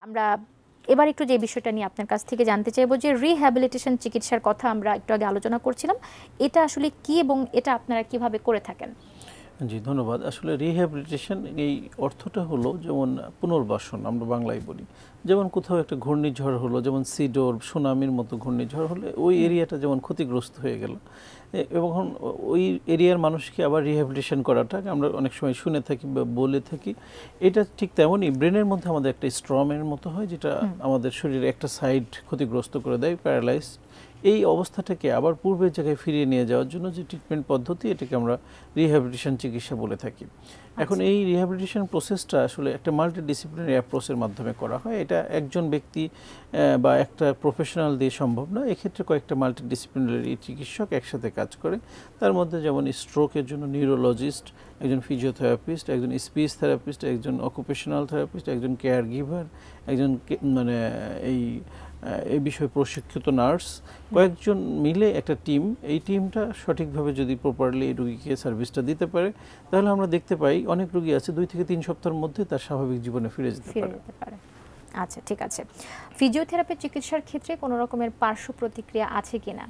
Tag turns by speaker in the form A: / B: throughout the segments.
A: আমরা এবার একটু যে বিষয়টা নিয়ে আপনার কাছ থেকে জানতে চাইবো যে রিহ্যাবিলিটেশন চিকিৎসার কথা আমরা একটু আগে আলোচনা করছিলাম, এটা আসলে কি এবং এটা আপনারা কিভাবে করে থাকেন?
B: জি ধন্যবাদ। আসলে রিহ্যাবিলিটেশন এই অর্থটা হলো যেমন পুনর্বাসন আমরা বাংলায় বলি। যেমন কোথাও একটা ঘূর্ণিঝড় হলো, যেমন সিডর সুনামির মতো ঘূর্ণিঝড় হলে ওই এরিয়াটা যেমন ক্ষতিগ্রস্ত হয়ে গেল এবং ওই এরিয়ার মানুষকে আবার রিহ্যাবিলিটেশন করাটা আমরা অনেক সময় শুনে থাকি বা বলে থাকি। এটা ঠিক তেমনই ব্রেনের মধ্যে আমাদের একটা স্ট্রমের মতো হয়, যেটা আমাদের শরীরে একটা সাইড ক্ষতিগ্রস্ত করে দেয়, প্যারালাইজ। এই অবস্থাটাকে আবার পূর্বের জায়গায় ফিরিয়ে নিয়ে যাওয়ার জন্য যে ট্রিটমেন্ট পদ্ধতি, এটাকে আমরা রিহ্যাবিলিটেশন চিকিৎসা বলে থাকি। এখন এই রিহ্যাবিলিটেশন প্রসেসটা আসলে একটা মাল্টিডিসিপ্লিনারি অ্যাপ্রোচের মাধ্যমে করা হয়। এটা একজন ব্যক্তি বা একটা প্রফেশনাল দিয়ে সম্ভব না। এক্ষেত্রে কয়েকটা মাল্টিডিসিপ্লিনারি চিকিৎসক একসাথে কাজ করে। তার মধ্যে যেমন স্ট্রোকের জন্য নিউরোলজিস্ট, একজন ফিজিওথেরাপিস্ট, একজন স্পিচ থেরাপিস্ট, একজন অকুপেশনাল থেরাপিস্ট, একজন কেয়ার গিভার, একজন এই বিষয়ে প্রশিক্ষিত নার্স, কয়েকজন মিলে একটা টিম। এই টিমটা সঠিকভাবে যদি প্রপারলি রোগীকে সার্ভিসটা দিতে পারে, তাহলে আমরা দেখতে পাই অনেক রোগী আছে 2 থেকে 3 সপ্তাহের মধ্যে তার স্বাভাবিক জীবনে ফিরে যেতে পারে।
A: আচ্ছা, ঠিক আছে। ফিজিওথেরাপি চিকিৎসার ক্ষেত্রে কোনো রকমের পার্শ্ব প্রতিক্রিয়া আছে কিনা?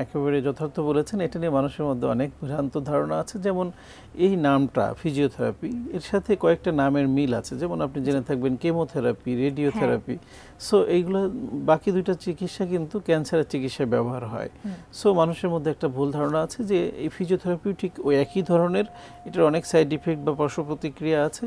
B: একেবারে যথার্থ বলেছেন। এটা নিয়ে মানুষের মধ্যে অনেক ভ্রান্ত ধারণা আছে। যেমন এই নামটা ফিজিওথেরাপি, এর সাথে কয়েকটা নামের মিল আছে। যেমন আপনি জেনে থাকবেন কেমোথেরাপি, রেডিওথেরাপি। সো এইগুলো বাকি দুইটা চিকিৎসা কিন্তু ক্যান্সারের চিকিৎসায় ব্যবহার হয়। সো মানুষের মধ্যে একটা ভুল ধারণা আছে যে এই ফিজিওথেরাপি ঠিক ওই একই ধরনের, এটার অনেক সাইড ইফেক্ট বা পার্শ্ব প্রতিক্রিয়া আছে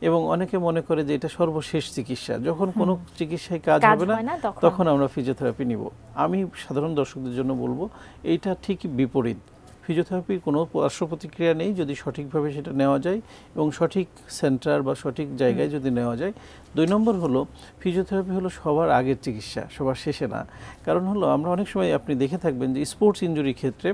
B: এবং অনেকে মনে করে যে এটা সর্বশেষ চিকিৎসা। যখন কোনো চিকিৎসায় কাজ হবে না তখন আমরা ফিজিওথেরাপি নিব। আমি সাধারণ দর্শকদের জন্য বলবো এইটা ঠিক বিপরীত। ফিজিওথেরাপির কোনো পার্শ্ব প্রতিক্রিয়া নেই যদি সঠিকভাবে সেটা নেওয়া যায় এবং সঠিক সেন্টার বা সঠিক জায়গায় যদি নেওয়া যায়। 2 নম্বর হলো ফিজিওথেরাপি হলো সবার আগের চিকিৎসা, সবার শেষে না। কারণ হলো আমরা অনেক সময় আপনি দেখে থাকবেন যে স্পোর্টস ইনজুরির ক্ষেত্রে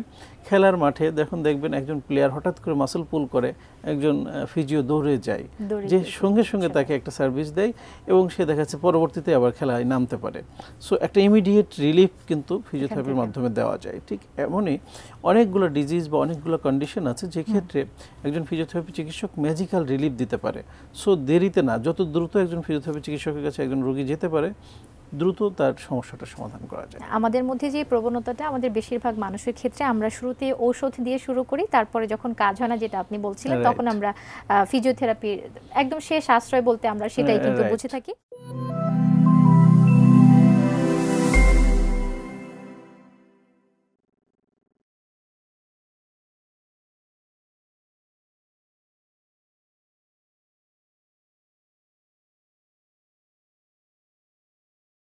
B: খেলার মাঠে দেখবেন একজন প্লেয়ার হঠাৎ করে মাসল পুল করে, একজন ফিজিও দৌড়ে যায়, যে সঙ্গে সঙ্গে তাকে একটা সার্ভিস দেয় এবং সে দেখা যাচ্ছে পরবর্তীতে আবার খেলায় নামতে পারে। সো একটা ইমিডিয়েট রিলিফ কিন্তু ফিজিওথেরাপির মাধ্যমে দেওয়া যায়। ঠিক এমনই অনেকগুলো ডিজিজ বা অনেকগুলো কন্ডিশন আছে যে ক্ষেত্রে একজন ফিজিওথেরাপি চিকিৎসক ম্যাজিক্যাল রিলিফ দিতে পারে। সো দেরিতে না, যত দ্রুত একজন ফিজিওথেরাপি চিকিৎসকের কাছে একজন রোগী যেতে পারে, দ্রুত তার সমস্যাটা সমাধান করা যায়।
A: আমাদের মধ্যে যে প্রবণতাটা, আমাদের বেশিরভাগ মানুষের ক্ষেত্রে আমরা শুরুতে ঔষধ দিয়ে শুরু করি, তারপরে যখন কাজ হয় না, যেটা আপনি বলছিলেন, তখন আমরা ফিজিওথেরাপির একদম শেষ আশ্রয় বলতে আমরা সেটাই কিন্তু বুঝে থাকি।